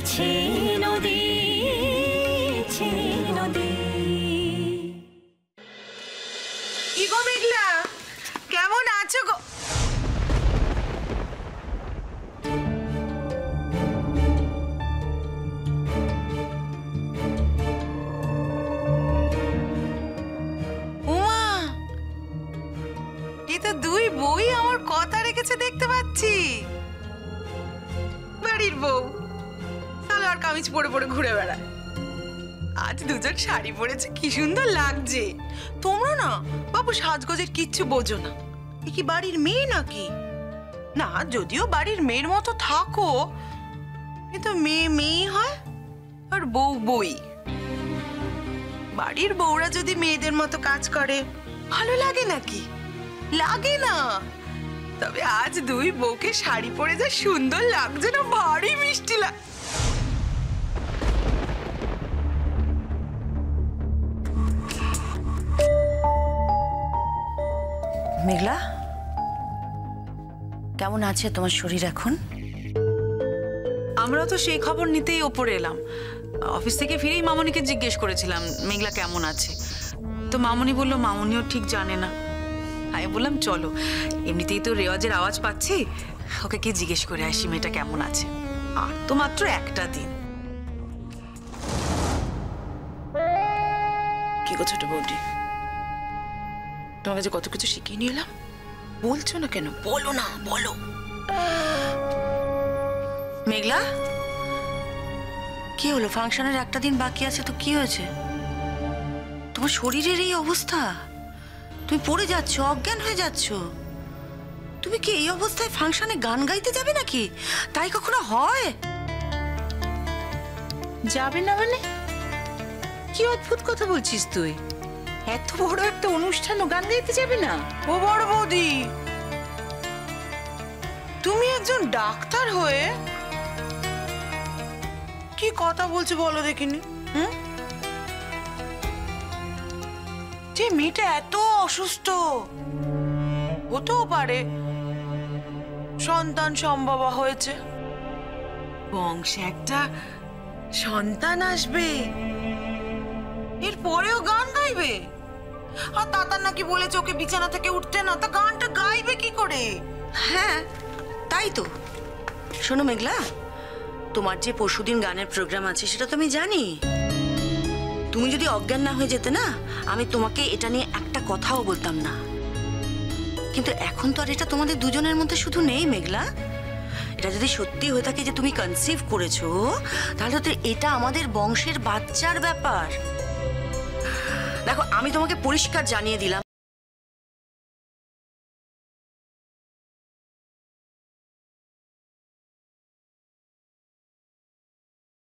নদী নদী। কি গো মেঘলা, কেমন আছো গো? উমা, এই তো দুই বই আমার কথা রেখেছে দেখতে পাচ্ছি। বাড়ির বউ সালোয়ার কামিজ পরে পরে ঘুরে বেড়ায়। আজ দুজন শাড়ি পরেছে, কি সুন্দর লাগছে। তোমরা না বাবু সাজগোজের কিচ্ছু বোঝো না। এ কি বাড়ির মেয়ে নাকি? না, যদিও বাড়ির মেয়ের মতো থাকো, কিন্তু মেয়ে মেয়ে হয় আর বউ বই। বাড়ির বউরা যদি মেয়েদের মতো কাজ করে ভালো লাগে নাকি? লাগে না। তবে আজ দুই বউকে শাড়ি পরে যা সুন্দর লাগছে না, ভারী মিষ্টি লাগে। মেঘলা, কেমন আছে তোমার শরীর এখন? আমরা তো সেই খবর নিতেই ওপরে এলাম। অফিস থেকে ফিরেই মামনিকে জিজ্ঞেস করেছিলাম মেঘলা কেমন আছে। তো মামনি বলল মামনিও ঠিক জানে না। আমি বললাম চলো, এমনিতেই তো রেওয়াজের আওয়াজ পাচ্ছি, ওকে কি জিজ্ঞেস করে আসি মেয়েটা কেমন আছে। আর তো মাত্র একটা দিন। কি গো ছোট বৌদি, তোমার কাছে কত কিছু শিখিয়ে নিয়ে এলাম, বলছো না কেন? বলো না, বলো। মেঘলা, কি হলো? ফাংশনের একটা দিন বাকি আছে তো কি হয়েছে? তোমার শরীরের এই অবস্থা, তুমি পড়ে যাচ্ছ, অজ্ঞান হয়ে যাচ্ছ। তুমি কি এই অবস্থায় ফাংশনে গান গাইতে যাবে নাকি? তাই কখনো হয়? যাবে না মানে? কি অদ্ভুত কথা বলছিস তুই? এত বড় একটা অনুষ্ঠান গান গাইতে যাবে না? ও বড় বৌদি, তুমি একজন ডাক্তার হয়ে কি কথা বলছো বলো দেখিনি? যে মেয়েটা এত অসুস্থ, হতেও পারে সন্তান সম্ভবা হয়েছে, বংশে একটা সন্তান আসবে, এরপরেও গান গাইবে? আর তাতার নাকি বলেছে ওকে বিছানা থেকে উঠতে না, তা গানটা গাইবে কি করে? হ্যাঁ তাই তো। শোনো মেঘলা, তোমার যে পরশুদিন গানের প্রোগ্রাম আছে সেটা তো আমি জানি। তুমি যদি অজ্ঞান না হয়ে যেতে না, আমি তোমাকে এটা নিয়ে একটা কথাও বলতাম না। কিন্তু এখন তো আর এটা তোমাদের দুজনের মধ্যে শুধু নেই মেঘলা। এটা যদি সত্যি হয়ে থাকে যে তুমি কনসিভ করেছো, তাহলে তো এটা আমাদের বংশের বাচ্চার ব্যাপার। দেখো, আমি তোমাকে পরিষ্কার জানিয়ে দিলাম